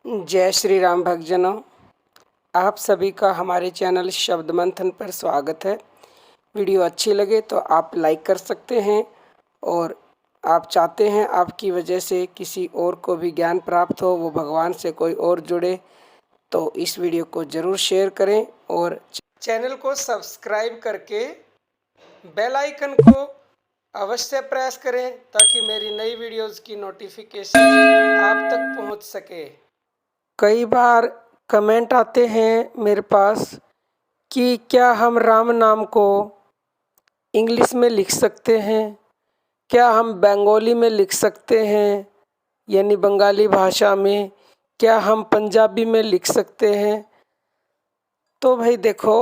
जय श्री राम भक्तजनों, आप सभी का हमारे चैनल शब्द मंथन पर स्वागत है। वीडियो अच्छी लगे तो आप लाइक कर सकते हैं और आप चाहते हैं आपकी वजह से किसी और को भी ज्ञान प्राप्त हो, वो भगवान से कोई और जुड़े, तो इस वीडियो को ज़रूर शेयर करें और चैनल को सब्सक्राइब करके बेल आइकन को अवश्य प्रेस करें ताकि मेरी नई वीडियोज़ की नोटिफिकेशन आप तक पहुंच सके। कई बार कमेंट आते हैं मेरे पास कि क्या हम राम नाम को इंग्लिश में लिख सकते हैं, क्या हम बंगाली में लिख सकते हैं यानी बंगाली भाषा में, क्या हम पंजाबी में लिख सकते हैं। तो भाई देखो,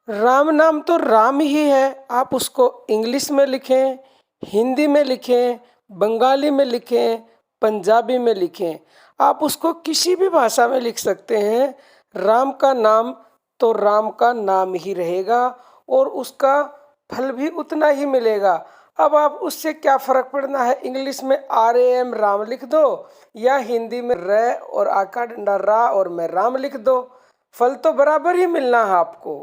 राम नाम तो राम ही है। आप उसको इंग्लिश में लिखें, हिंदी में लिखें, बंगाली में लिखें, पंजाबी में लिखें, आप उसको किसी भी भाषा में लिख सकते हैं। राम का नाम तो राम का नाम ही रहेगा और उसका फल भी उतना ही मिलेगा। अब आप उससे क्या फ़र्क पड़ना है, इंग्लिश में RAM राम लिख दो या हिंदी में र और आका डंडा रा और मैं राम लिख दो, फल तो बराबर ही मिलना है आपको।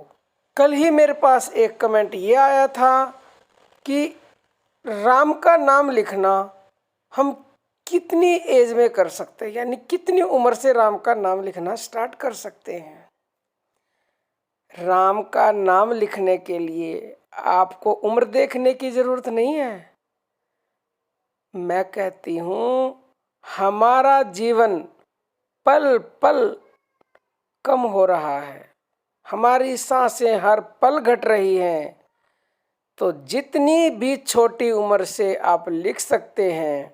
कल ही मेरे पास एक कमेंट ये आया था कि राम का नाम लिखना हम कितनी एज में कर सकते हैं, यानी कितनी उम्र से राम का नाम लिखना स्टार्ट कर सकते हैं। राम का नाम लिखने के लिए आपको उम्र देखने की ज़रूरत नहीं है। मैं कहती हूँ हमारा जीवन पल पल कम हो रहा है, हमारी सांसें हर पल घट रही हैं, तो जितनी भी छोटी उम्र से आप लिख सकते हैं,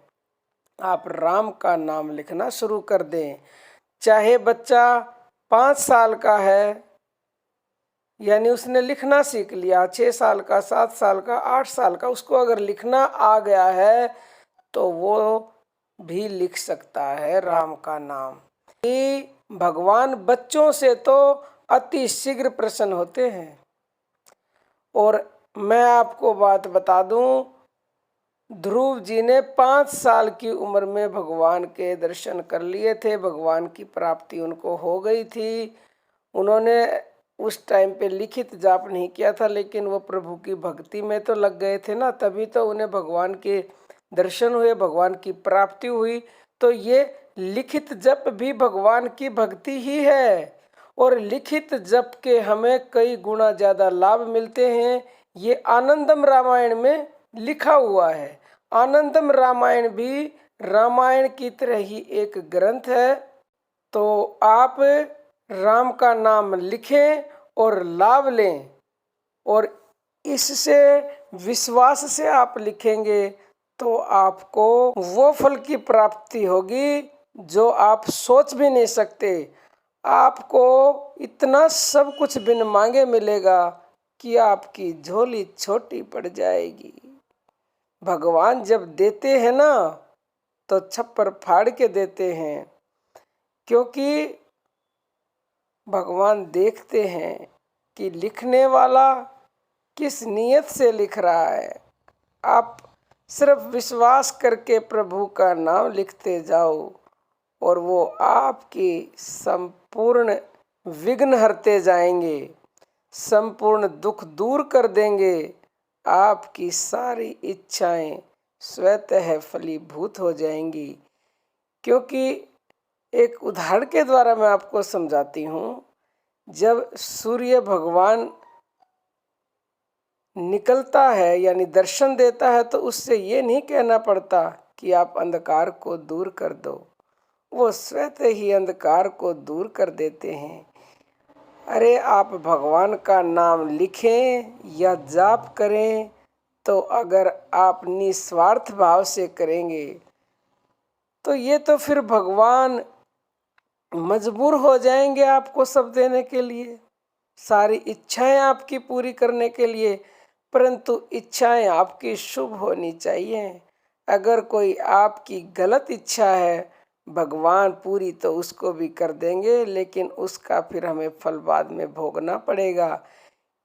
आप राम का नाम लिखना शुरू कर दें। चाहे बच्चा 5 साल का है, यानी उसने लिखना सीख लिया, 6 साल का, 7 साल का, 8 साल का, उसको अगर लिखना आ गया है तो वो भी लिख सकता है राम का नाम। भगवान बच्चों से तो अति शीघ्र प्रसन्न होते हैं। और मैं आपको बात बता दूं, ध्रुव जी ने 5 साल की उम्र में भगवान के दर्शन कर लिए थे, भगवान की प्राप्ति उनको हो गई थी। उन्होंने उस टाइम पे लिखित जाप नहीं किया था, लेकिन वो प्रभु की भक्ति में तो लग गए थे ना, तभी तो उन्हें भगवान के दर्शन हुए, भगवान की प्राप्ति हुई। तो ये लिखित जप भी भगवान की भक्ति ही है और लिखित जप के हमें कई गुना ज़्यादा लाभ मिलते हैं। ये आनंदम रामायण में लिखा हुआ है। आनंदम रामायण भी रामायण की तरह ही एक ग्रंथ है। तो आप राम का नाम लिखें और लाभ लें, और इससे विश्वास से आप लिखेंगे तो आपको वो फल की प्राप्ति होगी जो आप सोच भी नहीं सकते। आपको इतना सब कुछ बिन मांगे मिलेगा कि आपकी झोली छोटी पड़ जाएगी। भगवान जब देते हैं ना तो छप्पर फाड़ के देते हैं, क्योंकि भगवान देखते हैं कि लिखने वाला किस नियत से लिख रहा है। आप सिर्फ विश्वास करके प्रभु का नाम लिखते जाओ और वो आपकी संपूर्ण विघ्न हरते जाएंगे, संपूर्ण दुख दूर कर देंगे, आपकी सारी इच्छाएं स्वतः फलीभूत हो जाएंगी। क्योंकि एक उदाहरण के द्वारा मैं आपको समझाती हूँ। जब सूर्य भगवान निकलता है यानी दर्शन देता है तो उससे ये नहीं कहना पड़ता कि आप अंधकार को दूर कर दो, वो स्वतः ही अंधकार को दूर कर देते हैं। अरे आप भगवान का नाम लिखें या जाप करें, तो अगर आप निस्वार्थ भाव से करेंगे तो ये तो फिर भगवान मजबूर हो जाएंगे आपको सब देने के लिए, सारी इच्छाएं आपकी पूरी करने के लिए। परंतु इच्छाएं आपकी शुभ होनी चाहिए। अगर कोई आपकी गलत इच्छा है, भगवान पूरी तो उसको भी कर देंगे, लेकिन उसका फिर हमें फल बाद में भोगना पड़ेगा।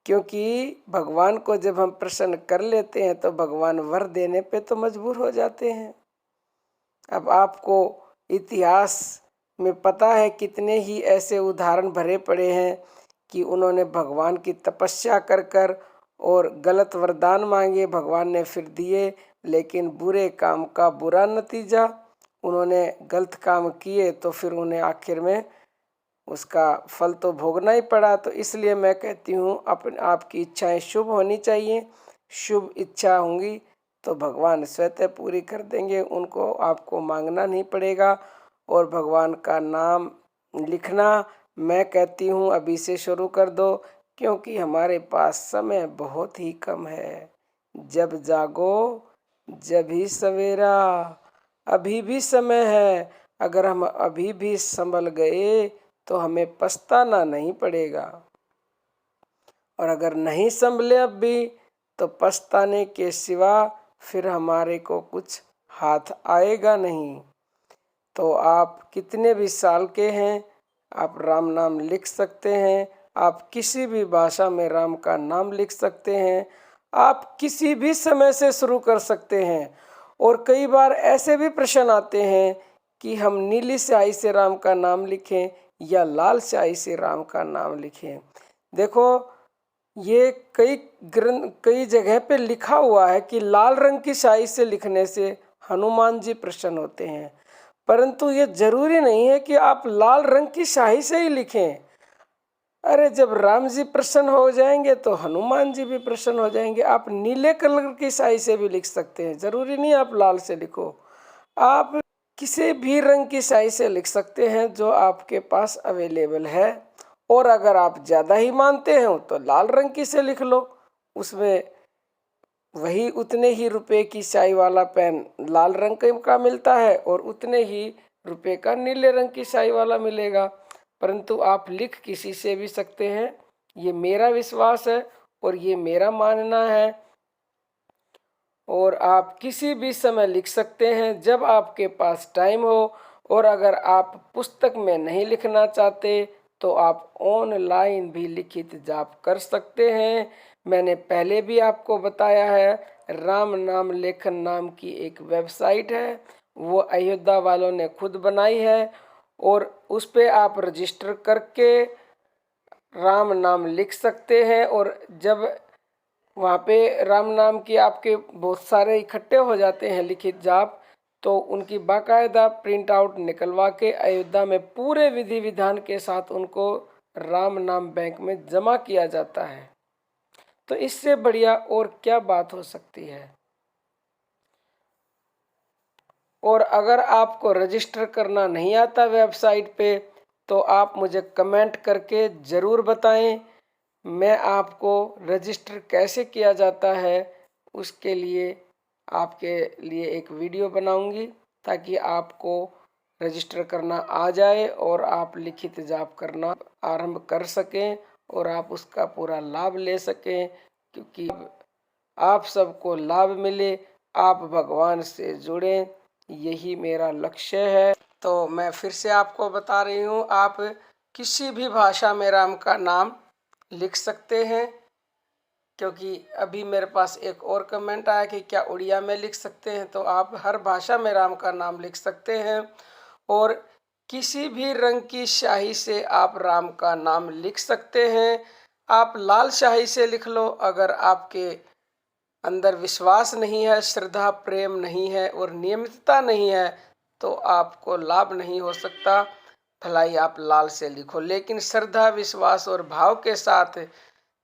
क्योंकि भगवान को जब हम प्रसन्न कर लेते हैं तो भगवान वर देने पे तो मजबूर हो जाते हैं। अब आपको इतिहास में पता है कितने ही ऐसे उदाहरण भरे पड़े हैं कि उन्होंने भगवान की तपस्या कर कर और गलत वरदान मांगे, भगवान ने फिर दिए, लेकिन बुरे काम का बुरा नतीजा, उन्होंने गलत काम किए तो फिर उन्हें आखिर में उसका फल तो भोगना ही पड़ा। तो इसलिए मैं कहती हूँ अपने आपकी इच्छाएं शुभ होनी चाहिए। शुभ इच्छा होंगी तो भगवान स्वतः पूरी कर देंगे, उनको आपको मांगना नहीं पड़ेगा। और भगवान का नाम लिखना मैं कहती हूँ अभी से शुरू कर दो, क्योंकि हमारे पास समय बहुत ही कम है। जब जागो जब ही सवेरा, अभी भी समय है। अगर हम अभी भी संभल गए तो हमें पछताना नहीं पड़ेगा, और अगर नहीं संभले अब भी तो पछताने के सिवा फिर हमारे को कुछ हाथ आएगा नहीं। तो आप कितने भी साल के हैं, आप राम नाम लिख सकते हैं। आप किसी भी भाषा में राम का नाम लिख सकते हैं। आप किसी भी समय से शुरू कर सकते हैं। और कई बार ऐसे भी प्रश्न आते हैं कि हम नीली स्याही से राम का नाम लिखें या लाल स्याही से राम का नाम लिखें। देखो, ये कई जगह पे लिखा हुआ है कि लाल रंग की स्याही से लिखने से हनुमान जी प्रसन्न होते हैं, परंतु ये जरूरी नहीं है कि आप लाल रंग की स्याही से ही लिखें। अरे जब राम जी प्रसन्न हो जाएंगे तो हनुमान जी भी प्रसन्न हो जाएंगे। आप नीले कलर की स्याही से भी लिख सकते हैं, जरूरी नहीं आप लाल से लिखो। आप किसी भी रंग की स्याही से लिख सकते हैं जो आपके पास अवेलेबल है। और अगर आप ज़्यादा ही मानते हो तो लाल रंग की से लिख लो, उसमें वही उतने ही रुपए की स्याही वाला पेन लाल रंग का मिलता है और उतने ही रुपए का नीले रंग की स्याही वाला मिलेगा। परंतु आप लिख किसी से भी सकते हैं, ये मेरा विश्वास है और ये मेरा मानना है। और आप किसी भी समय लिख सकते हैं जब आपके पास टाइम हो। और अगर आप पुस्तक में नहीं लिखना चाहते तो आप ऑनलाइन भी लिखित जाप कर सकते हैं। मैंने पहले भी आपको बताया है, राम नाम लेखन नाम की एक वेबसाइट है, वो अयोध्या वालों ने खुद बनाई है। और उस पे आप रजिस्टर करके राम नाम लिख सकते हैं। और जब वहाँ पे राम नाम की आपके बहुत सारे इकट्ठे हो जाते हैं लिखित जाप, तो उनकी बाकायदा प्रिंट आउट निकलवा के अयोध्या में पूरे विधि विधान के साथ उनको राम नाम बैंक में जमा किया जाता है। तो इससे बढ़िया और क्या बात हो सकती है। और अगर आपको रजिस्टर करना नहीं आता वेबसाइट पे तो आप मुझे कमेंट करके ज़रूर बताएं। मैं आपको रजिस्टर कैसे किया जाता है उसके लिए आपके लिए एक वीडियो बनाऊंगी, ताकि आपको रजिस्टर करना आ जाए और आप लिखित जाप करना आरंभ कर सकें और आप उसका पूरा लाभ ले सकें। क्योंकि आप सबको लाभ मिले, आप भगवान से जुड़ें, यही मेरा लक्ष्य है। तो मैं फिर से आपको बता रही हूँ, आप किसी भी भाषा में राम का नाम लिख सकते हैं। क्योंकि अभी मेरे पास एक और कमेंट आया कि क्या उड़िया में लिख सकते हैं, तो आप हर भाषा में राम का नाम लिख सकते हैं। और किसी भी रंग की स्याही से आप राम का नाम लिख सकते हैं। आप लाल स्याही से लिख लो। अगर आपके अंदर विश्वास नहीं है, श्रद्धा प्रेम नहीं है और नियमितता नहीं है तो आपको लाभ नहीं हो सकता। भलाई आप लाल से लिखो, लेकिन श्रद्धा विश्वास और भाव के साथ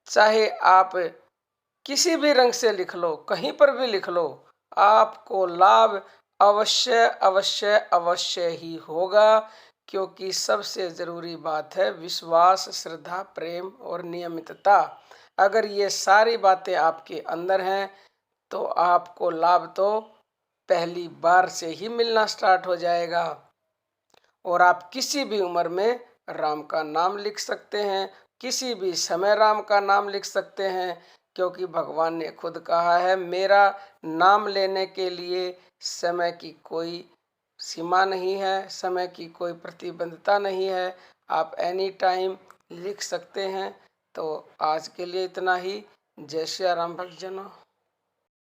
चाहे आप किसी भी रंग से लिख लो, कहीं पर भी लिख लो, आपको लाभ अवश्य अवश्य अवश्य ही होगा। क्योंकि सबसे जरूरी बात है विश्वास, श्रद्धा, प्रेम और नियमितता। अगर ये सारी बातें आपके अंदर हैं तो आपको लाभ तो पहली बार से ही मिलना स्टार्ट हो जाएगा। और आप किसी भी उम्र में राम का नाम लिख सकते हैं, किसी भी समय राम का नाम लिख सकते हैं। क्योंकि भगवान ने खुद कहा है, मेरा नाम लेने के लिए समय की कोई सीमा नहीं है, समय की कोई प्रतिबंधता नहीं है, आप एनी टाइम लिख सकते हैं। तो आज के लिए इतना ही। जय श्री राम भक्तजनों।